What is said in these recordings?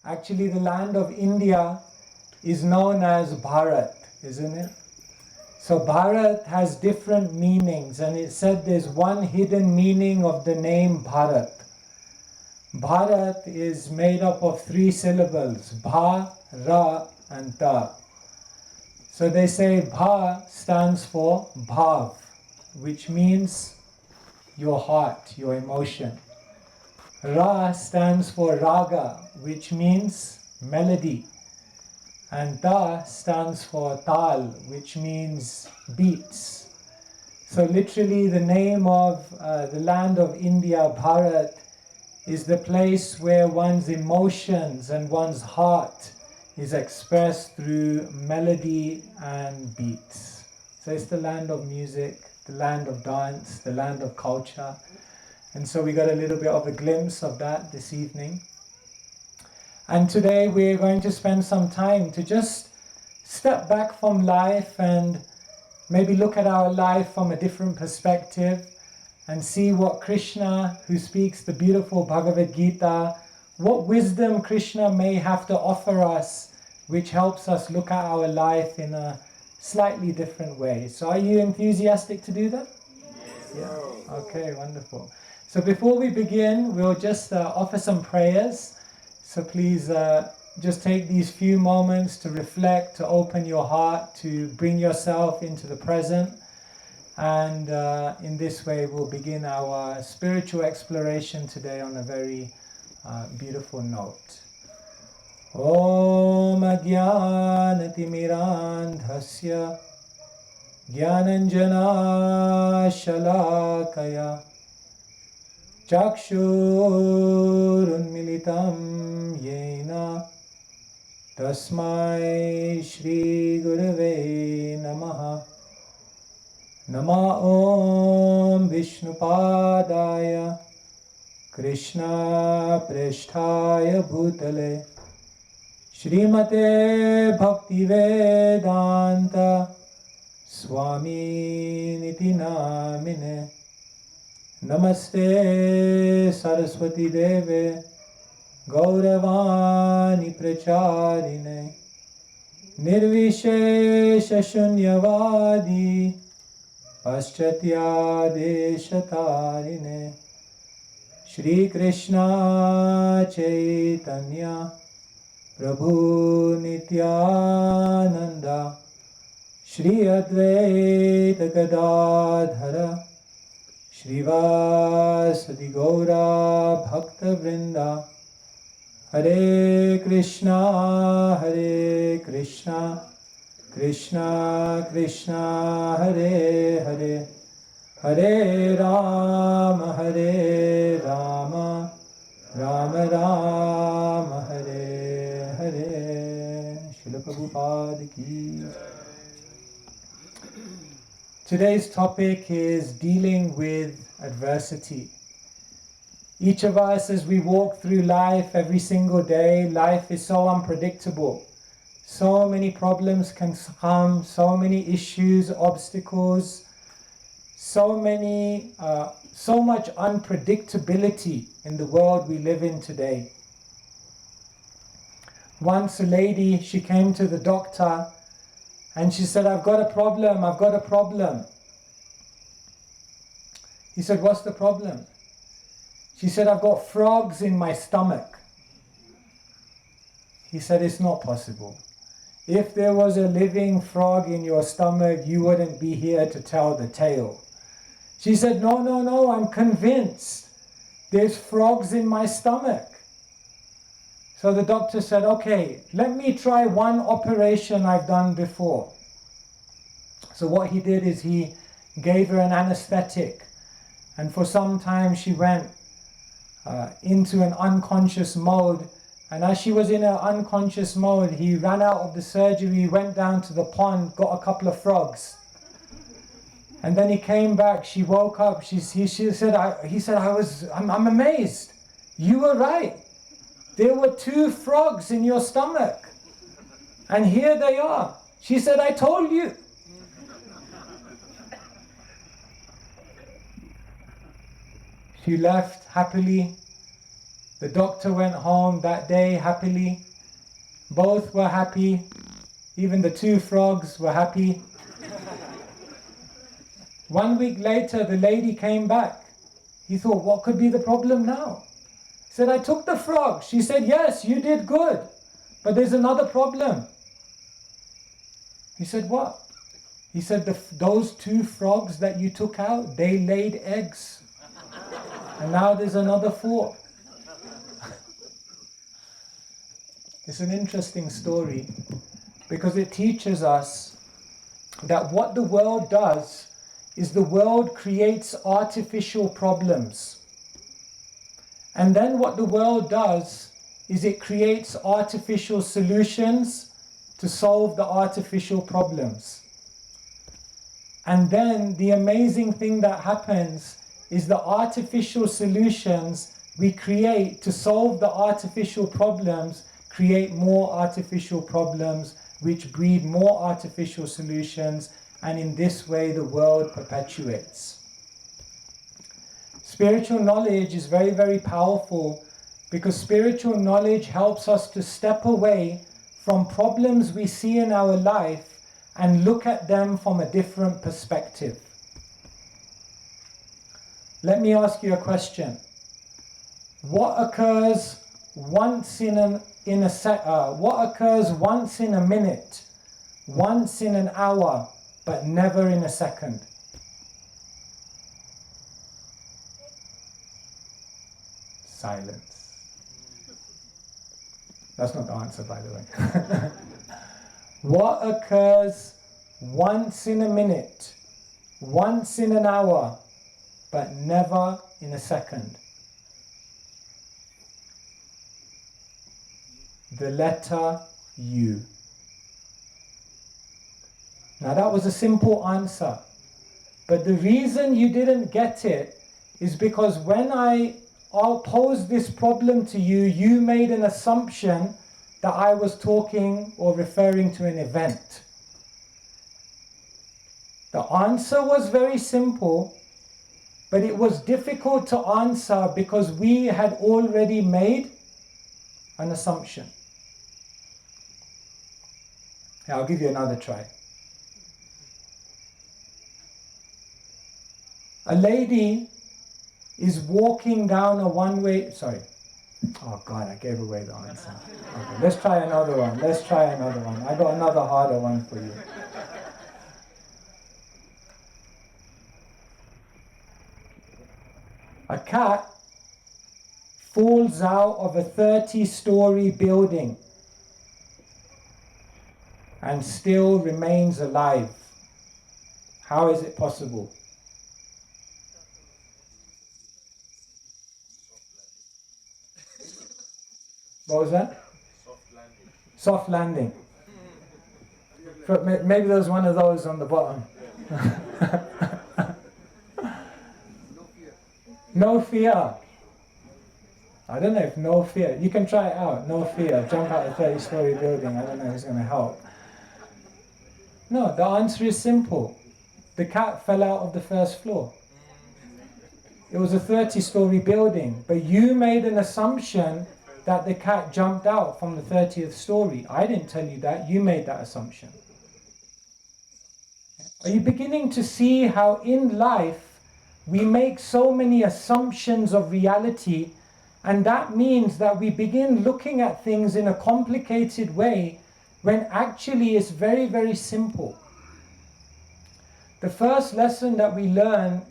Actually, the land of India is known as Bharat, isn't it? So Bharat has different meanings, and it said there's one hidden meaning of the name Bharat. Bharat is made up of 3 syllables, Bha, Ra and Ta. So they say Bha stands for Bhav, which means your heart, your emotion. Ra stands for Raga, which means melody. And Ta stands for Tal, which means beats. So literally the name of the land of India, Bharat, is the place where one's emotions and one's heart is expressed through melody and beats. So it's the land of music, the land of dance, the land of culture. And so we got a little bit of a glimpse of that this evening. And today we're going to spend some time to just step back from life and maybe look at our life from a different perspective and see what Krishna, who speaks the beautiful Bhagavad Gita, what wisdom Krishna may have to offer us, which helps us look at our life in a slightly different way. So are you enthusiastic to do that? Yes. Yeah. Okay, wonderful. So before we begin, we'll just offer some prayers. So please just take these few moments to reflect, to open your heart, to bring yourself into the present. And in this way, we'll begin our spiritual exploration today on a very beautiful note. Om Ajnanatimmirandhasya Jnananjana Shalakaya Chakshurunmilitam Yena Tasmai Shri Gurave Namaha. Nama Om Vishnupadaya Krishna Preshthaya Bhutale Shrimate Bhaktivedanta Swami Niti Namine Namaste Saraswati Deve Gauravani Pracharine Nirvishesha Shunyavadi Paschatya Deshatarine Shri Krishna Chaitanya Prabhu Nityananda Shri Advaita Gadadhara Shrivasadi Gaura Bhakta Vrinda Hare Krishna Krishna Krishna Hare Hare Hare Rama Rama Rama Hare Hare. Srila Prabhupada ki. Today's topic is dealing with adversity. Each of us, as we walk through life every single day, life is so unpredictable. So many problems can come, so many issues, obstacles, so much unpredictability in the world we live in today. Once a lady, she came to the doctor and she said, I've got a problem. He said, what's the problem? She said, I've got frogs in my stomach. He said, it's not possible. If there was a living frog in your stomach, you wouldn't be here to tell the tale. She said, no, I'm convinced. There's frogs in my stomach. So the doctor said, okay, let me try one operation I've done before. So what he did is he gave her an anesthetic. And for some time she went into an unconscious mode. And as she was in her unconscious mode, he ran out of the surgery, went down to the pond, got a couple of frogs. And then he came back, she woke up, he said, I'm amazed. You were right. There were 2 frogs in your stomach. And here they are. She said, I told you. She left happily. The doctor went home that day happily. Both were happy. Even the two frogs were happy. 1 week later, the lady came back. He thought, what could be the problem now? He said, I took the frog. She said, yes, you did good. But there's another problem. He said, what? He said, those two frogs that you took out, they laid eggs. And now there's another 4. It's an interesting story because it teaches us that what the world does is the world creates artificial problems. And then what the world does is it creates artificial solutions to solve the artificial problems. And then the amazing thing that happens is the artificial solutions we create to solve the artificial problems create more artificial problems which breed more artificial solutions, and in this way the world perpetuates. Spiritual knowledge is very, very powerful because spiritual knowledge helps us to step away from problems we see in our life and look at them from a different perspective. Let me ask you a question. What occurs once in a minute, once in an hour, but never in a second? Silence. That's not the answer, by the way. What occurs once in a minute, once in an hour, but never in a second? The letter U. Now that was a simple answer, but the reason you didn't get it is because when I'll pose this problem to you, you made an assumption that I was talking or referring to an event. The answer was very simple, but it was difficult to answer because we had already made an assumption. I'll give you another try. A lady is walking down a one-way... Sorry. Oh God, I gave away the answer. Okay, let's try another one. I got another harder one for you. A cat falls out of a 30-story building and still remains alive. How is it possible? What was that? Soft landing. Maybe there's one of those on the bottom. No fear. I don't know if no fear. You can try it out. No fear. Jump out of a 30-story building. I don't know if it's going to help. No, the answer is simple. The cat fell out of the first floor. It was a 30-story building, but you made an assumption that the cat jumped out from the 30th story. I didn't tell you that. You made that assumption. Are you beginning to see how in life we make so many assumptions of reality, and that means that we begin looking at things in a complicated way when actually it's very, very simple. The first lesson that we learn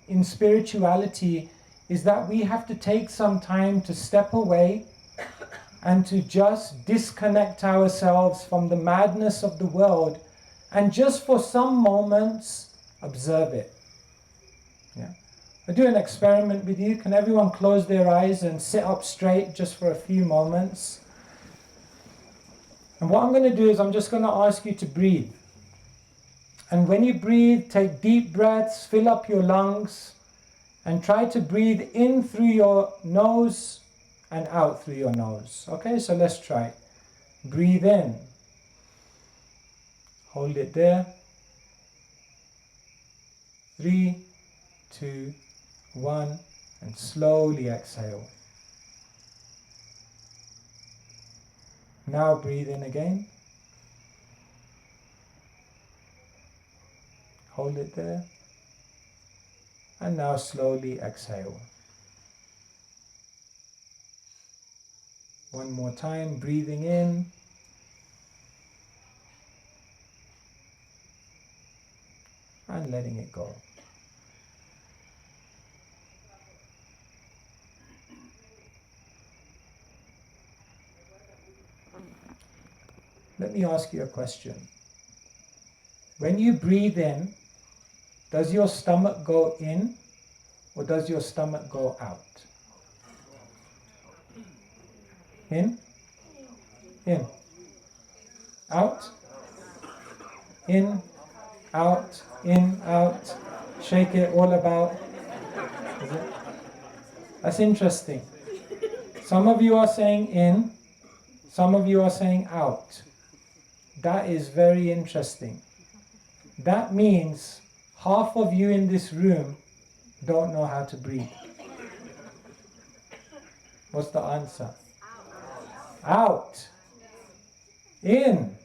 in spirituality is that we have to take some time to step away and to just disconnect ourselves from the madness of the world and just for some moments observe it. Yeah. I'll do an experiment with you. Can everyone close their eyes and sit up straight just for a few moments? And what I'm going to do is I'm just going to ask you to breathe. And when you breathe, take deep breaths, fill up your lungs, and try to breathe in through your nose and out through your nose. Okay, so let's try. Breathe in. Hold it there. 3, 2, 1, and slowly exhale. Now breathe in again. Hold it there. And now slowly exhale. One more time, breathing in. And letting it go. Let me ask you a question. When you breathe in, does your stomach go in or does your stomach go out? In? In. Out? In, out, in, out. Shake it all about. Is it? That's interesting. Some of you are saying in, some of you are saying out. That is very interesting. That means half of you in this room don't know how to breathe. What's the answer? Out. In.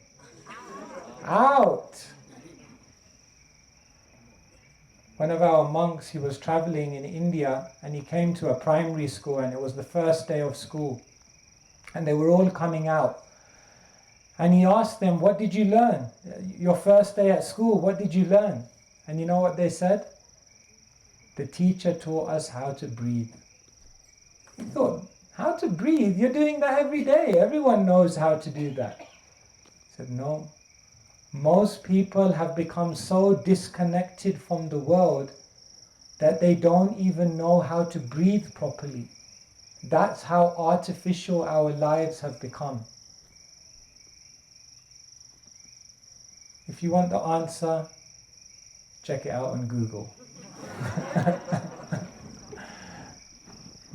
Out. One of our monks, he was traveling in India and he came to a primary school and it was the first day of school and they were all coming out. And he asked them, what did you learn? Your first day at school, what did you learn? And you know what they said? The teacher taught us how to breathe. He thought, how to breathe? You're doing that every day. Everyone knows how to do that. He said, no. Most people have become so disconnected from the world that they don't even know how to breathe properly. That's how artificial our lives have become. If you want the answer, check it out on Google.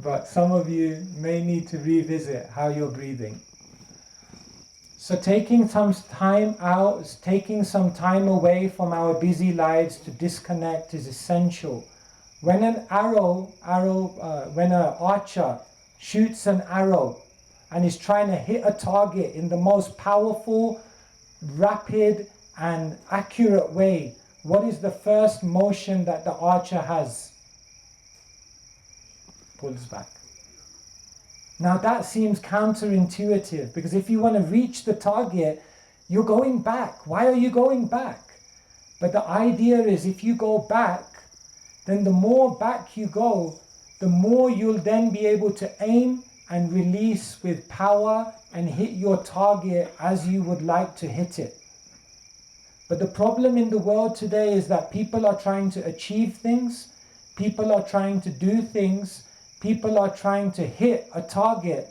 But some of you may need to revisit how you're breathing. So taking some time out, taking some time away from our busy lives to disconnect is essential. When an when an archer shoots an arrow and is trying to hit a target in the most powerful, rapid, and accurate way, what is the first motion that the archer has? Pulls back. Now that seems counterintuitive because if you want to reach the target, you're going back. Why are you going back? But the idea is if you go back, then the more back you go, the more you'll then be able to aim and release with power and hit your target as you would like to hit it. But the problem in the world today is that people are trying to achieve things, people are trying to do things, people are trying to hit a target,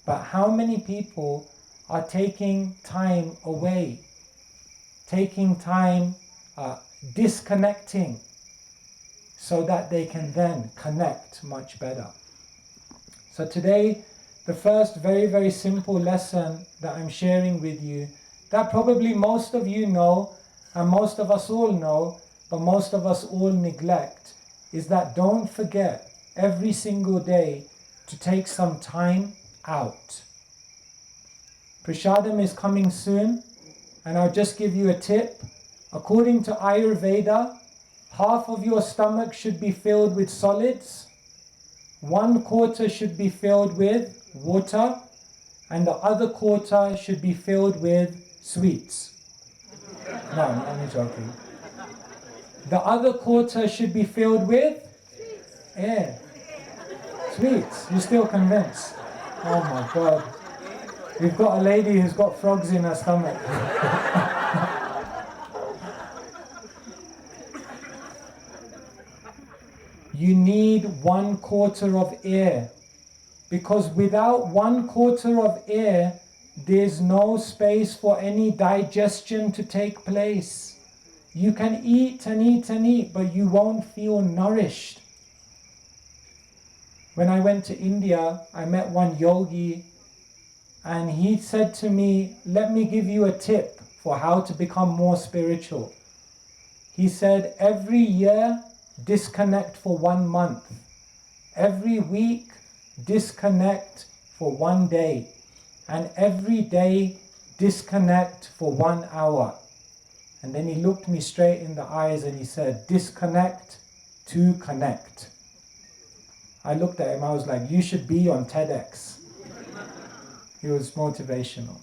but how many people are taking time away, taking time, disconnecting, so that they can then connect much better? So today, the first very, very simple lesson that I'm sharing with you, that probably most of you know, and most of us all know, but most of us all neglect, is that don't forget every single day to take some time out. Prasadam is coming soon, and I'll just give you a tip. According to Ayurveda, half of your stomach should be filled with solids, 1/4 should be filled with water, and the other quarter should be filled with sweets. No, I'm only joking. The other quarter should be filled with air. Sweets. You're still convinced? Oh my God. We've got a lady who's got frogs in her stomach. You need 1/4 of air. Because without 1/4 of air, there's no space for any digestion to take place. You can eat and eat and eat, but you won't feel nourished. When I went to India, I met one yogi, and he said to me, let me give you a tip for how to become more spiritual. He said, every year, disconnect for 1 month. Every week, disconnect for 1 day. and every day disconnect for 1 hour. And then he looked me straight in the eyes and he said, disconnect to connect. I looked at him, I was like, you should be on TEDx. He was motivational.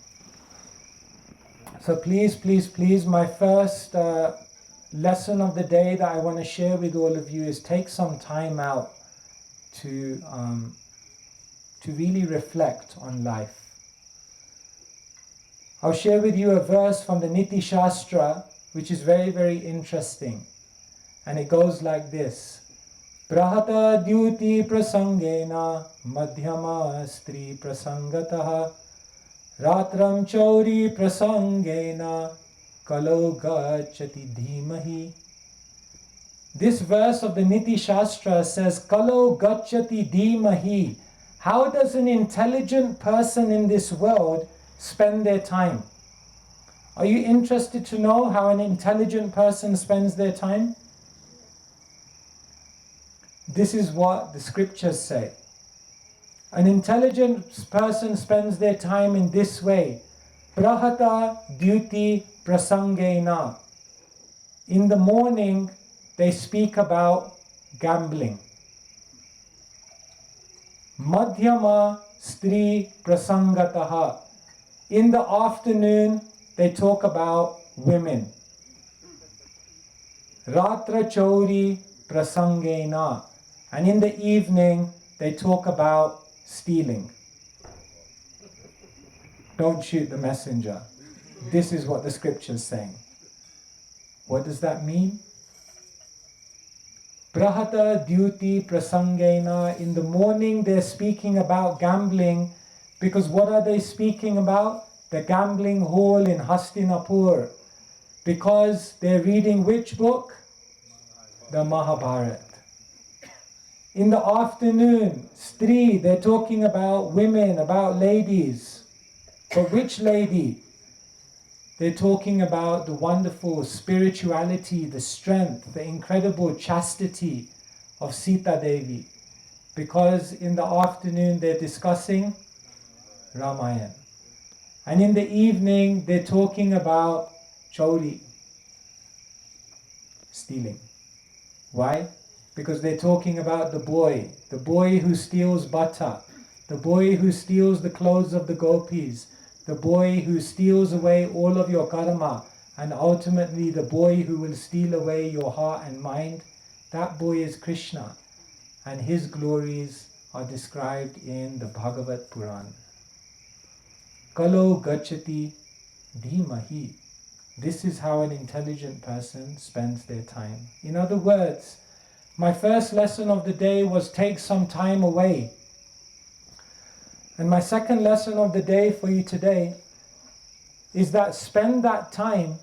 So please, please, please, my first lesson of the day that I want to share with all of you is take some time out to really reflect on life. I'll share with you a verse from the Niti Shastra, which is very, very interesting. And it goes like this. Prahata dyuti prasangena madhyama stri prasangataha ratram chauri prasangena kalo gacchati dhimahi. This verse of the Niti Shastra says, Kalo gacchati dhimahi. How does an intelligent person in this world spend their time? Are you interested to know how an intelligent person spends their time? This is what the scriptures say. An intelligent person spends their time in this way. Prahata dyuti prasangena. In the morning, they speak about gambling. Madhyama stri prasangataha. In the afternoon, they talk about women. Ratra chauri prasangena. And in the evening, they talk about stealing. Don't shoot the messenger. This is what the scripture's saying. What does that mean? Prahata dyuti prasangena. In the morning, they're speaking about gambling, because what are they speaking about? The gambling hall in Hastinapur. Because they're reading which book? The Mahabharat. In the afternoon, Stri, they're talking about women, about ladies. But which lady? They're talking about the wonderful spirituality, the strength, the incredible chastity of Sita Devi. Because in the afternoon, they're discussing Ramayana. And in the evening, they're talking about Chauri, stealing. Why? Because they're talking about the boy who steals butter, the boy who steals the clothes of the gopis, the boy who steals away all of your karma, and ultimately the boy who will steal away your heart and mind. That boy is Krishna, and his glories are described in the Bhagavat Puran. Kalo gacchati dhimahi. This is how an intelligent person spends their time. In other words, my first lesson of the day was take some time away. And my second lesson of the day for you today is that spend that time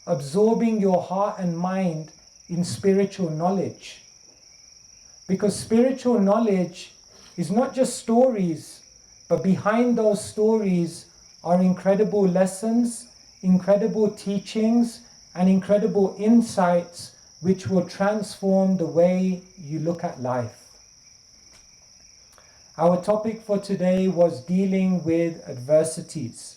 absorbing your heart and mind in spiritual knowledge. Because spiritual knowledge is not just stories, but behind those stories are incredible lessons, incredible teachings, and incredible insights which will transform the way you look at life. Our topic for today was dealing with adversities.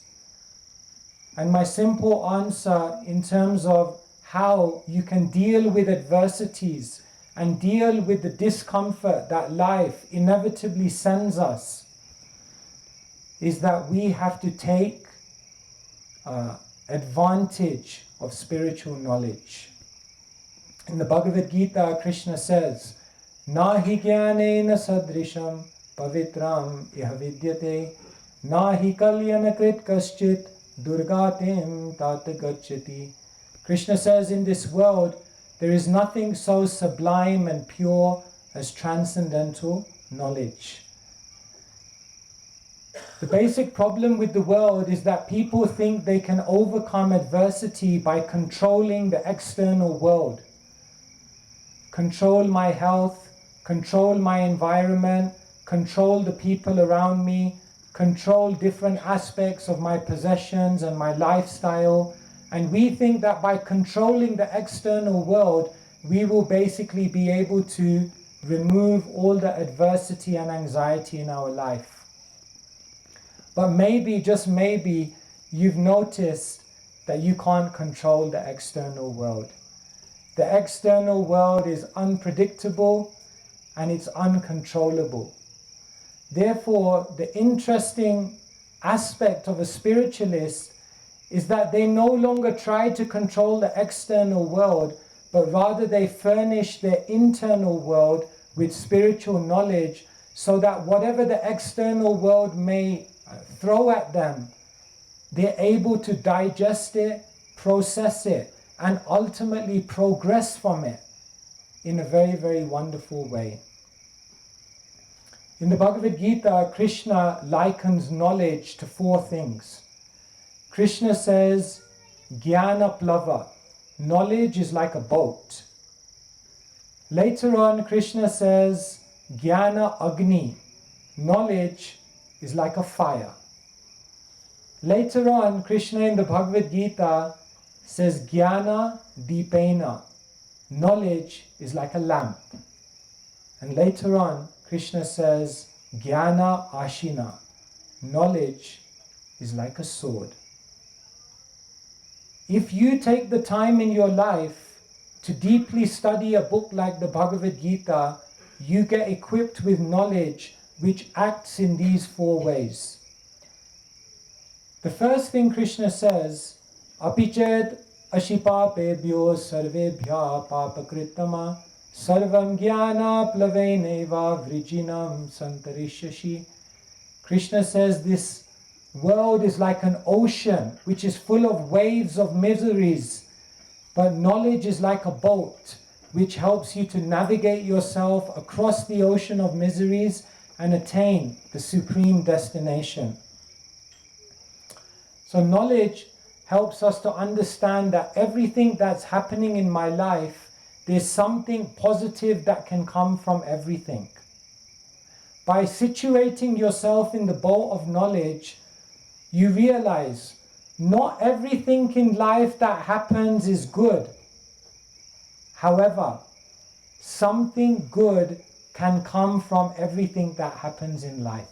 And my simple answer in terms of how you can deal with adversities and deal with the discomfort that life inevitably sends us is that we have to take advantage of spiritual knowledge. In the Bhagavad Gita, Krishna says, Nahi jnanena sadrisham pavitram iha vidyate nahi kalyanakrit kaschit durgatim tat gacchati. Krishna says, in this world, there is nothing so sublime and pure as transcendental knowledge. The basic problem with the world is that people think they can overcome adversity by controlling the external world. Control my health, control my environment, control the people around me, control different aspects of my possessions and my lifestyle. And we think that by controlling the external world, we will basically be able to remove all the adversity and anxiety in our life. But maybe, just maybe, you've noticed that you can't control the external world. The external world is unpredictable and it's uncontrollable. Therefore, the interesting aspect of a spiritualist is that they no longer try to control the external world, but rather they furnish their internal world with spiritual knowledge, so that whatever the external world may throw at them, they're able to digest it, process it, and ultimately progress from it in a very, very wonderful way. In the Bhagavad Gita, Krishna likens knowledge to four things. Krishna says, Jnana plava, knowledge is like a boat. Later on, Krishna says, Jnana agni, knowledge is like a fire. Later on, Krishna in the Bhagavad Gita says, Jnana dipena, knowledge is like a lamp. And later on, Krishna says, Jnana ashina, knowledge is like a sword. If you take the time in your life to deeply study a book like the Bhagavad Gita, you get equipped with knowledge which acts in these four ways. The first thing Krishna says, Apiched ashipapebhyo sarvebhya papakritama sarvam jnana plaveneva vrijinam santarishashi. Krishna says this world is like an ocean which is full of waves of miseries, but knowledge is like a boat which helps you to navigate yourself across the ocean of miseries and attain the supreme destination. So knowledge helps us to understand that everything that's happening in my life, there's something positive that can come from everything. By situating yourself in the boat of knowledge, you realize not everything in life that happens is good. However, something good can come from everything that happens in life.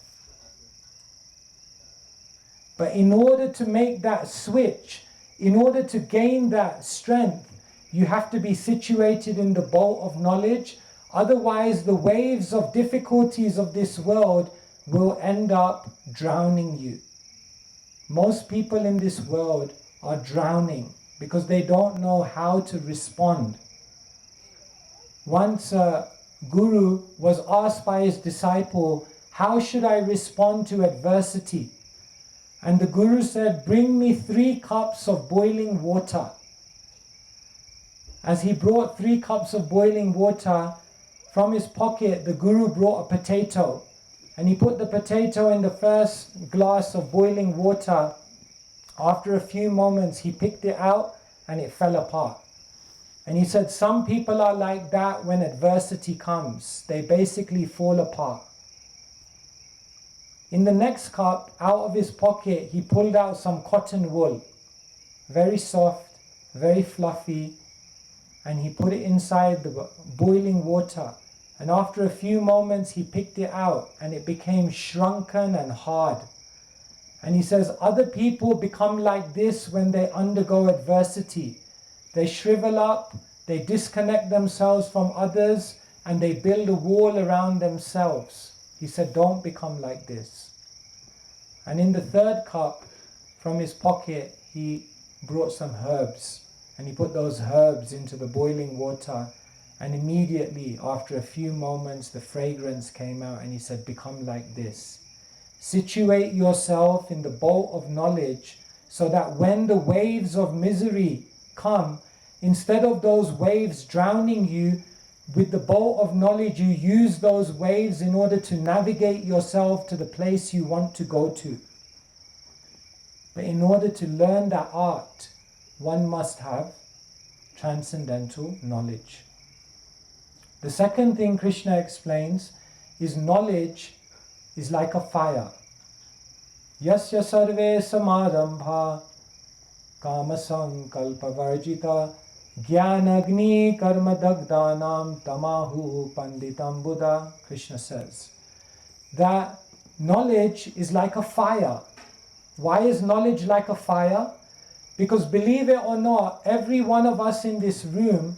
But in order to make that switch, in order to gain that strength, you have to be situated in the boat of knowledge. Otherwise, the waves of difficulties of this world will end up drowning you. Most people in this world are drowning because they don't know how to respond. Once a guru was asked by his disciple, how should I respond to adversity? And the guru said, bring me 3 cups of boiling water. As he brought 3 cups of boiling water, from his pocket the guru brought a potato. And he put the potato in the first glass of boiling water. After a few moments he picked it out and it fell apart. And he said, some people are like that when adversity comes. They basically fall apart. In the next cup, out of his pocket, he pulled out some cotton wool. Very soft, very fluffy. And he put it inside the boiling water. And after a few moments, he picked it out and it became shrunken and hard. And he says, other people become like this when they undergo adversity. They shrivel up, they disconnect themselves from others, and they build a wall around themselves. He said, don't become like this. And in the third cup, from his pocket, he brought some herbs. And he put those herbs into the boiling water. And immediately, after a few moments, the fragrance came out. And he said, become like this. Situate yourself in the boat of knowledge, so that when the waves of misery come, instead of those waves drowning you, with the boat of knowledge you use those waves in order to navigate yourself to the place you want to go to. But in order to learn that art, one must have transcendental knowledge. The second thing Krishna explains is knowledge is like a fire. Yasya sarve samadambha kama sankalpa varjita jnanagni karma dagdanam tamahu panditam Buddha. Krishna says that knowledge is like a fire. Why is knowledge like a fire? Because believe it or not, every one of us in this room,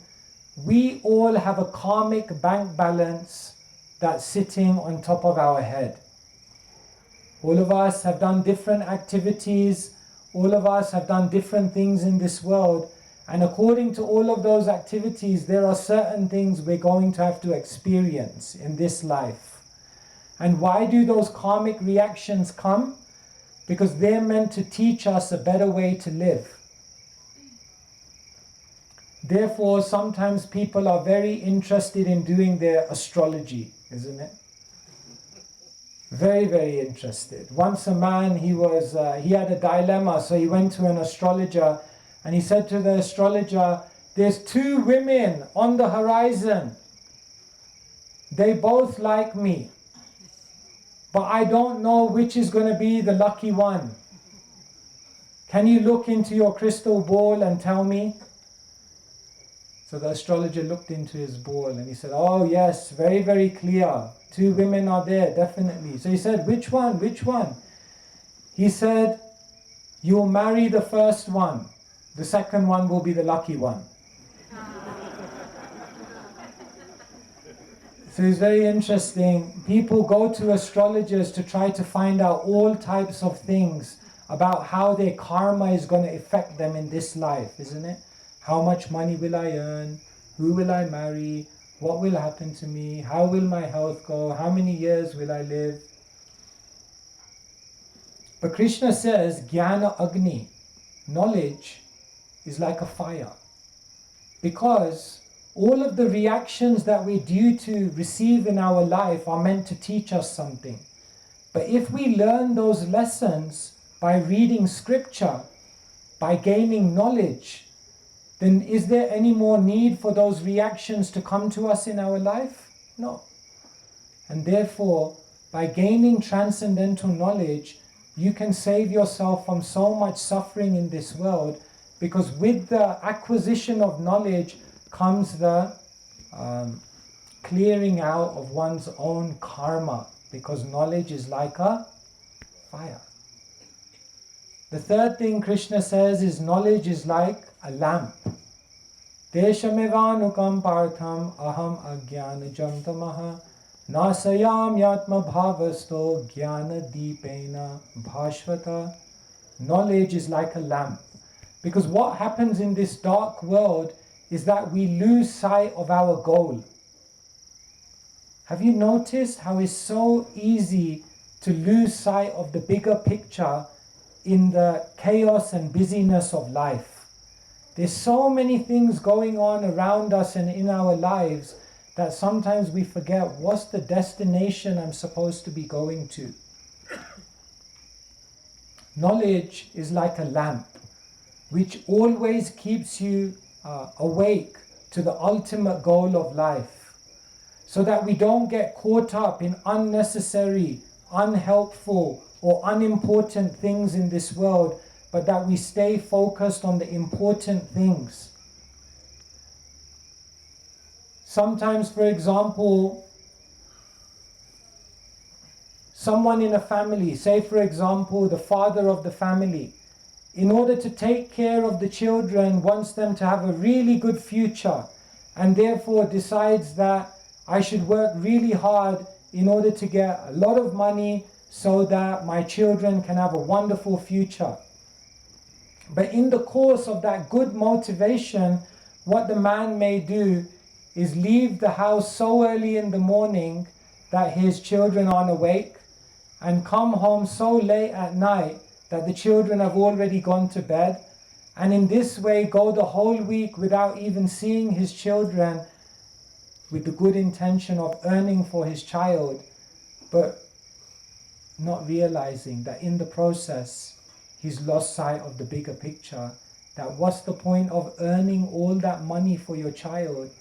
we all have a karmic bank balance that's sitting on top of our head. All of us have done different activities. All of us have done different things in this world. And according to all of those activities, there are certain things we're going to have to experience in this life. And why do those karmic reactions come? Because they're meant to teach us a better way to live. Therefore, sometimes people are very interested in doing their astrology, isn't it? Very, very interested. Once a man, he had a dilemma, so he went to an astrologer and he said to the astrologer, there's 2 women on the horizon. They both like me, but I don't know which is going to be the lucky one. Can you look into your crystal ball and tell me? So the astrologer looked into his ball and he said, oh yes, very, very clear. 2 women are there, definitely. So he said, which one? Which one? He said, you'll marry the first one. The second one will be the lucky one. So it's very interesting. People go to astrologers to try to find out all types of things about how their karma is going to affect them in this life, isn't it? How much money will I earn? Who will I marry? What will happen to me? How will my health go? How many years will I live? But Krishna says, Jnana Agni, knowledge is like a fire. Because all of the reactions that we're due to receive in our life are meant to teach us something. But if we learn those lessons by reading scripture, by gaining knowledge, then is there any more need for those reactions to come to us in our life? No. And therefore, by gaining transcendental knowledge, you can save yourself from so much suffering in this world, because with the acquisition of knowledge comes the clearing out of one's own karma, because knowledge is like a fire. The third thing Krishna says is knowledge is like a lamp. Deshamevanukam partham aham agyana jamtamaha nasayam yatma bhavasto jnana deepena bhashvata. Knowledge is like a lamp. Because what happens in this dark world is that we lose sight of our goal. Have you noticed how it's so easy to lose sight of the bigger picture in the chaos and busyness of life? There's so many things going on around us and in our lives that sometimes we forget what's the destination I'm supposed to be going to. Knowledge is like a lamp, which always keeps you awake to the ultimate goal of life, so that we don't get caught up in unnecessary, unhelpful, or unimportant things in this world, but that we stay focused on the important things. Sometimes, for example, someone in a family, say for example the father of the family, in order to take care of the children, wants them to have a really good future, and therefore decides that I should work really hard in order to get a lot of money so that my children can have a wonderful future. But in the course of that good motivation, what the man may do is leave the house so early in the morning that his children aren't awake, and come home so late at night that the children have already gone to bed, and in this way go the whole week without even seeing his children, with the good intention of earning for his child, but not realizing that in the process he's lost sight of the bigger picture, that what's the point of earning all that money for your child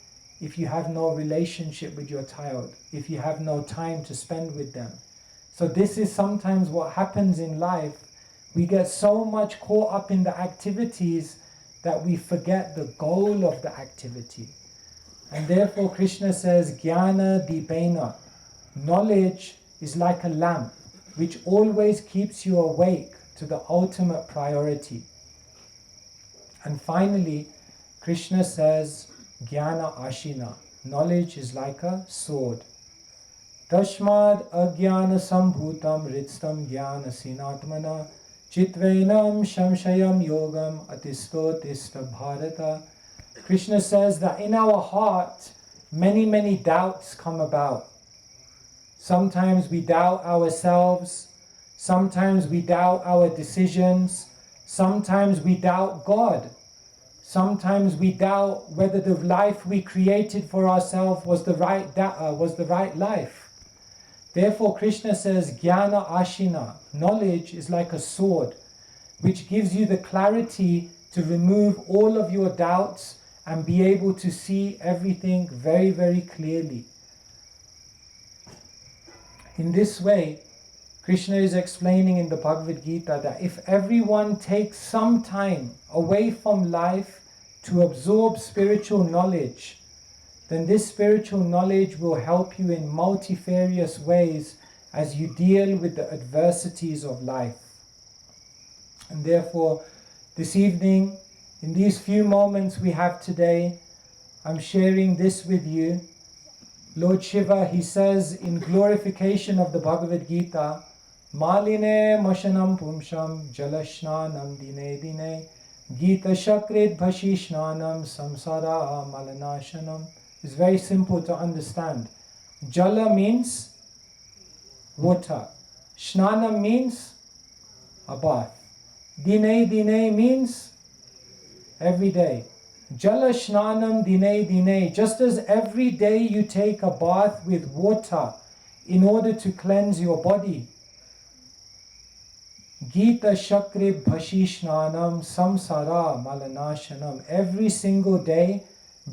if you have no relationship with your child, if you have no time to spend with them. So this is sometimes what happens in life. We get so much caught up in the activities that we forget the goal of the activity. And therefore Krishna says, Jnana Deepena, knowledge is like a lamp, which always keeps you awake to the ultimate priority. And finally, Krishna says, Jnana Ashina, knowledge is like a sword. Tashmad Ajnana Sambhutam Ritstam Jnana Sinatmana Chitvainam Shamshayam Yogam Atisto Tista Bharata. Krishna says that in our heart, many doubts come about. Sometimes we doubt ourselves, sometimes we doubt our decisions, sometimes we doubt God, sometimes we doubt whether the life we created for ourselves was the right life. Therefore Krishna says, Jnana Ashina, knowledge is like a sword, which gives you the clarity to remove all of your doubts and be able to see everything very clearly. In this way, Krishna is explaining in the Bhagavad Gita that if everyone takes some time away from life to absorb spiritual knowledge, then this spiritual knowledge will help you in multifarious ways as you deal with the adversities of life. And therefore, this evening, in these few moments we have today, I'm sharing this with you. Lord Shiva, he says in glorification of the Bhagavad Gita, Maline Mashanam Pumsham Jalashnanam Dine Dine Gita Shakrit Bhashishnanam Samsara Malanashanam. It's very simple to understand. Jala means water. Shnanam means a bath. Dine Dine means every day. Jala Shnanam Dine Dine. Just as every day you take a bath with water in order to cleanse your body. Gita Shakri Bhashishnanam Samsara Malanashanam. Every single day,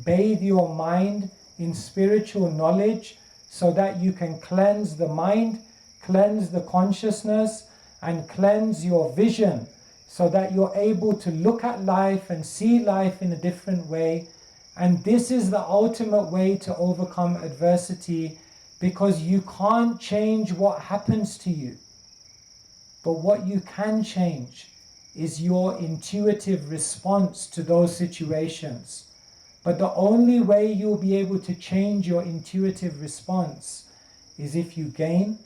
bathe your mind in spiritual knowledge so that you can cleanse the mind, cleanse the consciousness, and cleanse your vision so that you're able to look at life and see life in a different way. And this is the ultimate way to overcome adversity, because you can't change what happens to you. But what you can change is your intuitive response to those situations. But the only way you'll be able to change your intuitive response is if you gain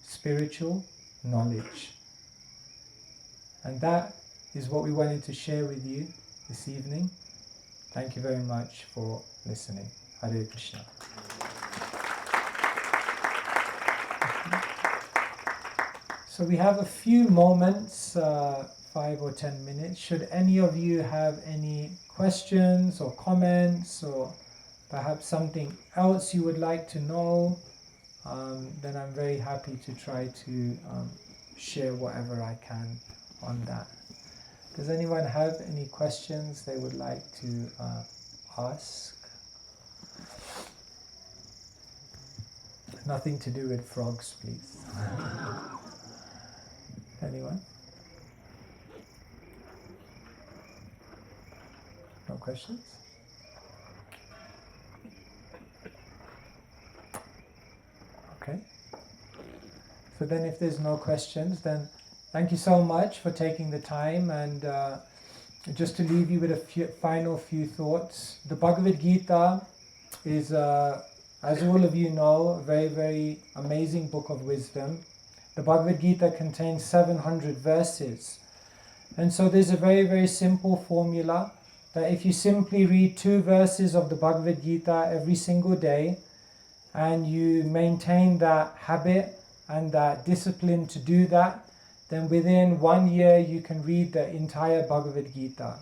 spiritual knowledge. And that is what we wanted to share with you this evening. Thank you very much for listening. Hare Krishna. So we have a few moments, 5 or 10 minutes. Should any of you have any questions or comments, or perhaps something else you would like to know, then I'm very happy to try to share whatever I can on that. Does anyone have any questions they would like to ask? Nothing to do with frogs, please. Anyone? No questions? Okay. So then if there's no questions, then thank you so much for taking the time, and just to leave you with a final few thoughts. The Bhagavad Gita is, as all of you know, a very amazing book of wisdom. The Bhagavad Gita contains 700 verses. And so there's a very simple formula that if you simply read 2 verses of the Bhagavad Gita every single day, and you maintain that habit and that discipline to do that, then within 1 year you can read the entire Bhagavad Gita.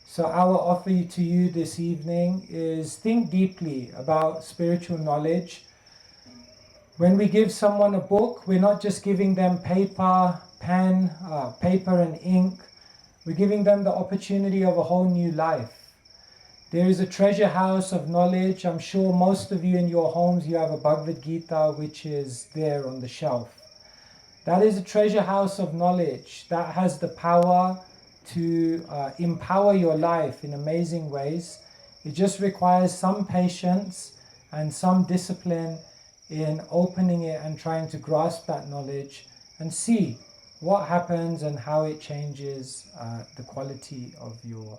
So our offer to you this evening is think deeply about spiritual knowledge. When we give someone a book, we're not just giving them paper, pen, paper and ink. We're giving them the opportunity of a whole new life. There is a treasure house of knowledge. I'm sure most of you in your homes, you have a Bhagavad Gita which is there on the shelf. That is a treasure house of knowledge that has the power to empower your life in amazing ways. It just requires some patience and some discipline in opening it and trying to grasp that knowledge, and see what happens and how it changes the quality of your